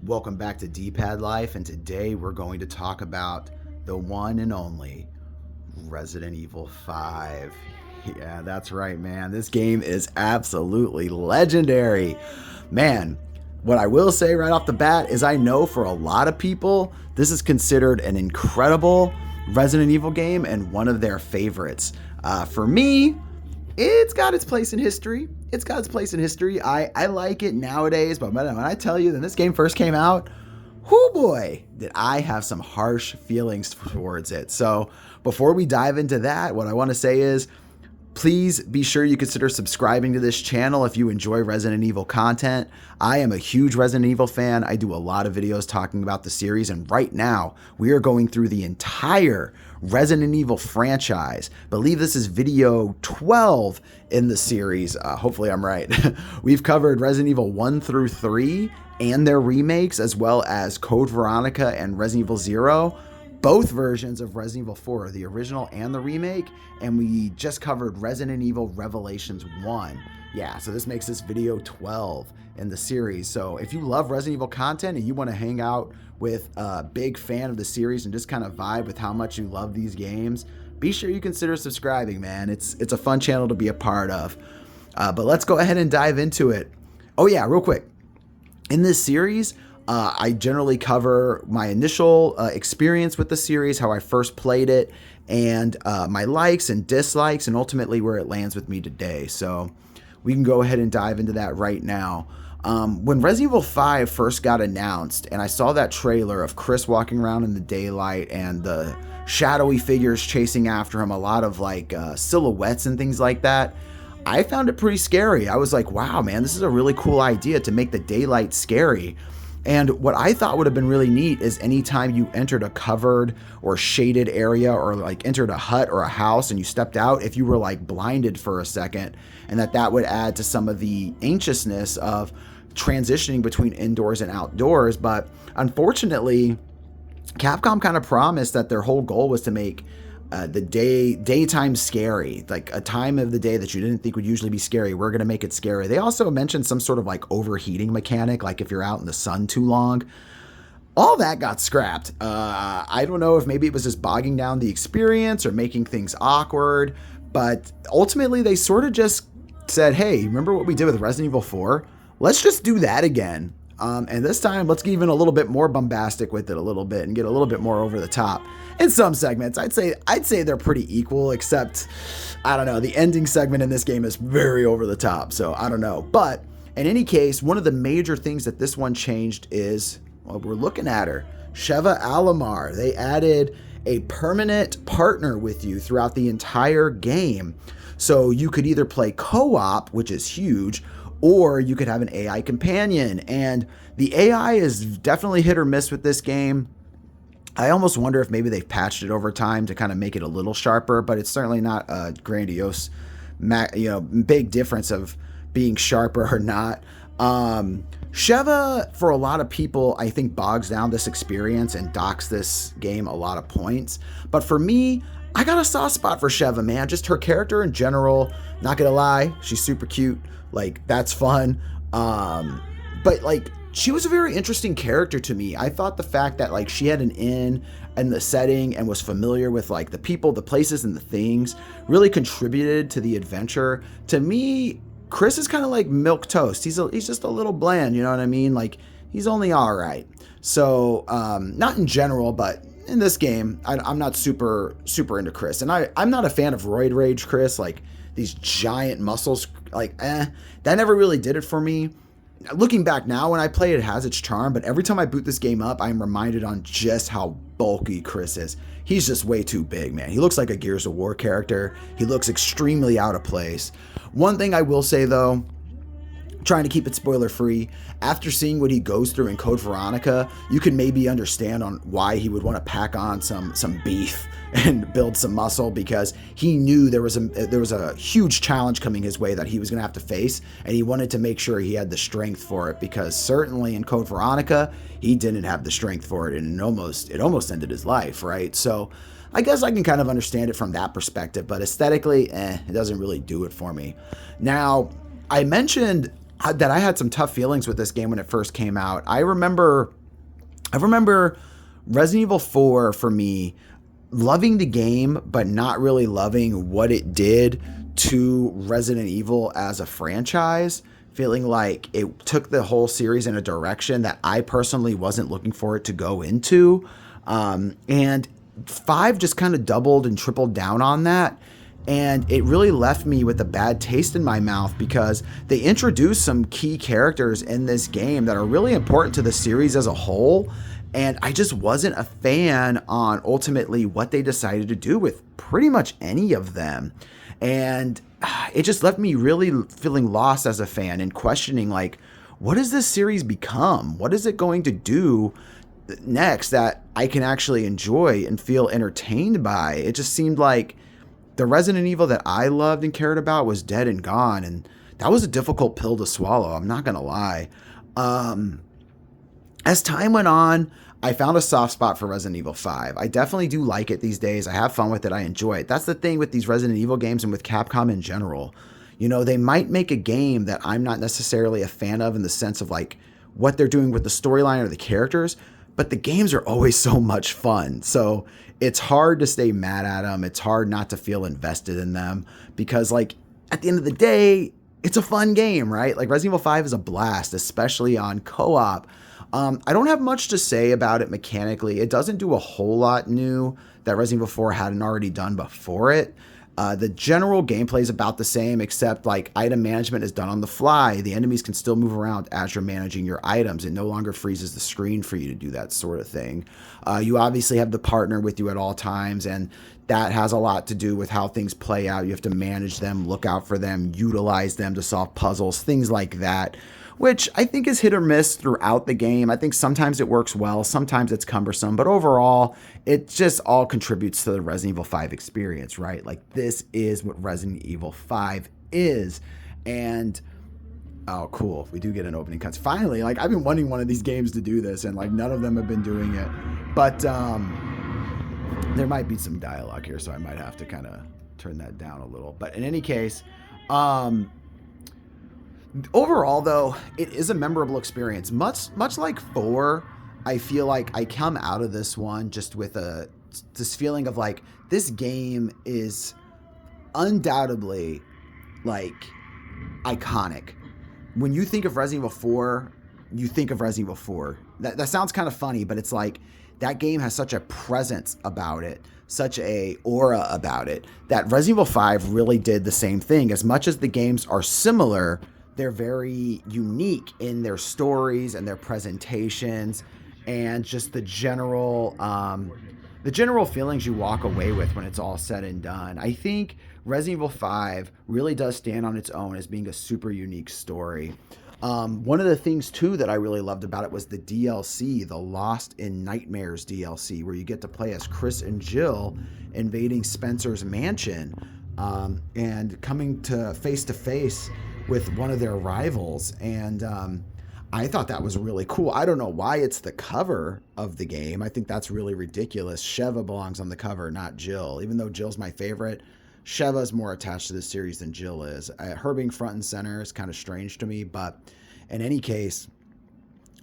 Welcome back to D+Pad Life, and today we're going to talk about the one and only Resident Evil 5. Yeah, that's right, man. This game is absolutely legendary. Man, what I will say right off the bat is I know for a lot of people, this is considered an incredible Resident Evil game and one of their favorites. For me, it's got its place in history. I like it nowadays, but when I tell you that this game first came out, whoo boy, did I have some harsh feelings towards it. So before we dive into that, what I want to say is, please be sure you consider subscribing to this channel if you enjoy Resident Evil content. I am a huge Resident Evil fan. I do a lot of videos talking about the series, and right now we are going through the entire Resident Evil franchise. I believe this is video 12 in the series. Hopefully I'm right. We've covered Resident Evil 1 through 3 and their remakes, as well as Code Veronica and Resident Evil 0. Both versions of Resident Evil 4, the original and the remake, and we just covered Resident Evil Revelations 1. Yeah, so this makes this video 12 in the series. So if you love Resident Evil content and you want to hang out with a big fan of the series and just kind of vibe with how much you love these games, be sure you consider subscribing, man. It's a fun channel to be a part of. But let's go ahead and dive into it. Oh yeah, real quick. In this series, I generally cover my initial experience with the series, how I first played it, and my likes and dislikes, and ultimately where it lands with me today. So we can go ahead and dive into that right now. When Resident Evil 5 first got announced, and I saw that trailer of Chris walking around in the daylight and the shadowy figures chasing after him, a lot of like silhouettes and things like that, I found it pretty scary. I was like, wow, man, this is a really cool idea to make the daylight scary. And what I thought would have been really neat is anytime you entered a covered or shaded area, or like entered a hut or a house and you stepped out, if you were like blinded for a second, and that would add to some of the anxiousness of transitioning between indoors and outdoors. But unfortunately, Capcom kind of promised that their whole goal was to make the daytime scary, like a time of the day that you didn't think would usually be scary. We're going to make it scary. They also mentioned some sort of like overheating mechanic, like if you're out in the sun too long. All that got scrapped. I don't know if maybe it was just bogging down the experience or making things awkward, but ultimately they sort of just said, hey, remember what we did with Resident Evil 4? Let's just do that again. And this time, let's get even a little bit more bombastic with it a little bit and get a little bit more over the top. In some segments, I'd say they're pretty equal, except, I don't know, the ending segment in this game is very over the top, so I don't know. But in any case, one of the major things that this one changed is, well, we're looking at her, Sheva Alomar. They added a permanent partner with you throughout the entire game. So you could either play co-op, which is huge, or you could have an AI companion. And the AI is definitely hit or miss with this game. I almost wonder if maybe they've patched it over time to kind of make it a little sharper, but it's certainly not a grandiose, big difference of being sharper or not. Sheva, for a lot of people, I think bogs down this experience and docks this game a lot of points. But for me, I got a soft spot for Sheva, man. Just her character in general, not gonna lie, she's super cute. Like, that's fun. But like, she was a very interesting character to me. I thought the fact that like she had an inn and the setting and was familiar with like the people, the places, and the things really contributed to the adventure. To me, Chris is kind of like milk toast. He's just a little bland, you know what I mean? Like, he's only all right. So not in general, but in this game, I'm not super into Chris, and I'm not a fan of roid rage Chris. Like, these giant muscles, like, that never really did it for me. Looking back now, when I play it, it has its charm, but every time I boot this game up, I'm reminded on just how bulky Chris is. He's just way too big, man. He looks like a Gears of War character. He looks extremely out of place. One thing I will say, though, trying to keep it spoiler free, after seeing what he goes through in Code Veronica, you can maybe understand on why he would want to pack on some beef and build some muscle, because he knew there was a huge challenge coming his way that he was going to have to face, and he wanted to make sure he had the strength for it, because certainly in Code Veronica he didn't have the strength for it, and it almost ended his life, right? So I guess I can kind of understand it from that perspective, but aesthetically, it doesn't really do it for me. Now, I mentioned that I had some tough feelings with this game when it first came out. I remember Resident Evil 4 for me, loving the game, but not really loving what it did to Resident Evil as a franchise. Feeling like it took the whole series in a direction that I personally wasn't looking for it to go into. And 5 just kind of doubled and tripled down on that. And it really left me with a bad taste in my mouth because they introduced some key characters in this game that are really important to the series as a whole. And I just wasn't a fan on ultimately what they decided to do with pretty much any of them. And it just left me really feeling lost as a fan and questioning, like, what does this series become? What is it going to do next that I can actually enjoy and feel entertained by? It just seemed like the Resident Evil that I loved and cared about was dead and gone. And that was a difficult pill to swallow. I'm not going to lie. As time went on, I found a soft spot for Resident Evil 5. I definitely do like it these days. I have fun with it. I enjoy it. That's the thing with these Resident Evil games and with Capcom in general. You know, they might make a game that I'm not necessarily a fan of in the sense of like what they're doing with the storyline or the characters, but the games are always so much fun. So it's hard to stay mad at them. It's hard not to feel invested in them because, like, at the end of the day, it's a fun game, right? Like, Resident Evil 5 is a blast, especially on co-op. I don't have much to say about it mechanically. It doesn't do a whole lot new that Resident Evil 4 hadn't already done before it. The general gameplay is about the same, except like item management is done on the fly. The enemies can still move around as you're managing your items. It no longer freezes the screen for you to do that sort of thing. You obviously have the partner with you at all times, and that has a lot to do with how things play out. You have to manage them, look out for them, utilize them to solve puzzles, things like that, which I think is hit or miss throughout the game. I think sometimes it works well, sometimes it's cumbersome, but overall, it just all contributes to the Resident Evil 5 experience, right? Like, this is what Resident Evil 5 is. And, oh, cool. We do get an opening cuts. Finally, like, I've been wanting one of these games to do this, and, like, none of them have been doing it. But, there might be some dialogue here, so I might have to kind of turn that down a little. But in any case, overall, though, it is a memorable experience. Much like 4, I feel like I come out of this one just with this feeling of like, this game is undoubtedly like iconic. When you think of Resident Evil 4, you think of Resident Evil 4. That sounds kind of funny, but it's like that game has such a presence about it, such a aura about it, that Resident Evil 5 really did the same thing. As much as the games are similar, they're very unique in their stories and their presentations and just the general feelings you walk away with when it's all said and done. I think Resident Evil 5 really does stand on its own as being a super unique story. One of the things, too, that I really loved about it was the DLC, the Lost in Nightmares DLC, where you get to play as Chris and Jill invading Spencer's mansion and coming to face with one of their rivals. And I thought that was really cool. I don't know why it's the cover of the game. I think that's really ridiculous. Sheva belongs on the cover, not Jill. Even though Jill's my favorite, Sheva's more attached to this series than Jill is. Her being front and center is kind of strange to me, but in any case,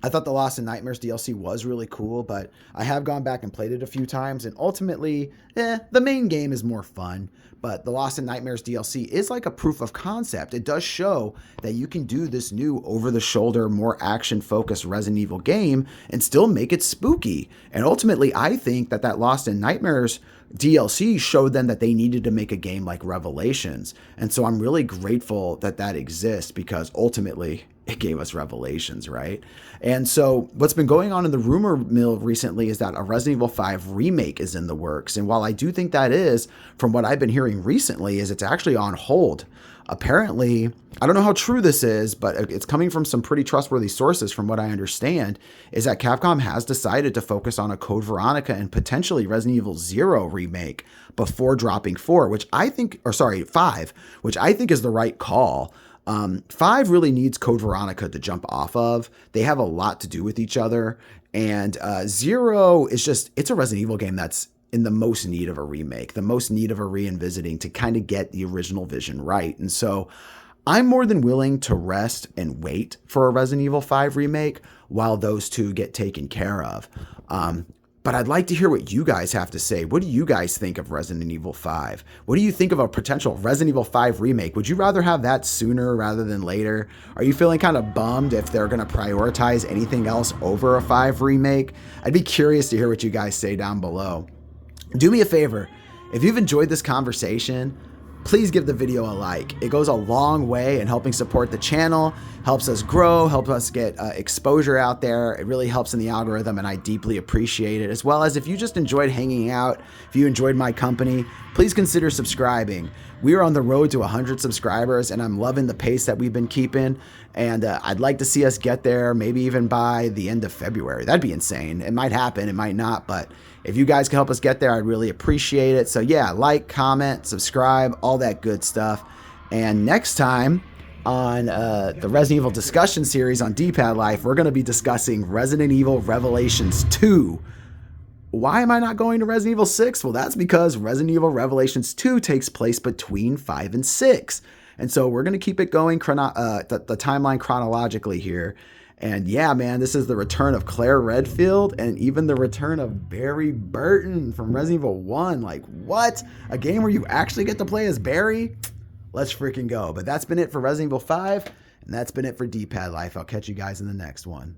I thought the Lost in Nightmares DLC was really cool, but I have gone back and played it a few times, and ultimately, the main game is more fun, but the Lost in Nightmares DLC is like a proof of concept. It does show that you can do this new over-the-shoulder, more action-focused Resident Evil game and still make it spooky. And ultimately, I think that Lost in Nightmares DLC showed them that they needed to make a game like Revelations. And so I'm really grateful that exists, because ultimately it gave us Revelations, right? And so what's been going on in the rumor mill recently is that a Resident Evil 5 remake is in the works. And while I do think that is, from what I've been hearing recently, is it's actually on hold. Apparently, I don't know how true this is, but it's coming from some pretty trustworthy sources from what I understand, is that Capcom has decided to focus on a Code Veronica and potentially Resident Evil 0 remake before dropping 5, which I think is the right call. 5 really needs Code Veronica to jump off of. They have a lot to do with each other. And 0 is it's a Resident Evil game that's in the most need of a remake, the most need of a re-envisiting to kind of get the original vision right. And so I'm more than willing to rest and wait for a Resident Evil 5 remake while those two get taken care of. But I'd like to hear what you guys have to say. What do you guys think of Resident Evil 5? What do you think of a potential Resident Evil 5 remake? Would you rather have that sooner rather than later? Are you feeling kind of bummed if they're going to prioritize anything else over a 5 remake? I'd be curious to hear what you guys say down below. Do me a favor. If you've enjoyed this conversation, please give the video a like. It goes a long way in helping support the channel, helps us grow, helps us get exposure out there. It really helps in the algorithm, and I deeply appreciate it. As well as if you just enjoyed hanging out, if you enjoyed my company, please consider subscribing. We are on the road to 100 subscribers, and I'm loving the pace that we've been keeping. And I'd like to see us get there, maybe even by the end of February. That'd be insane. It might happen, it might not, but if you guys can help us get there, I'd really appreciate it. So yeah, like, comment, subscribe, all that good stuff. And next time on the Resident Evil discussion series on D+Pad Life, we're going to be discussing Resident Evil Revelations 2. Why am I not going to Resident Evil 6? Well, that's because Resident Evil Revelations 2 takes place between 5 and 6. And so we're going to keep it going, the timeline chronologically here. And yeah, man, this is the return of Claire Redfield and even the return of Barry Burton from Resident Evil 1. Like, what? A game where you actually get to play as Barry? Let's freaking go. But that's been it for Resident Evil 5, and that's been it for D+Pad Life. I'll catch you guys in the next one.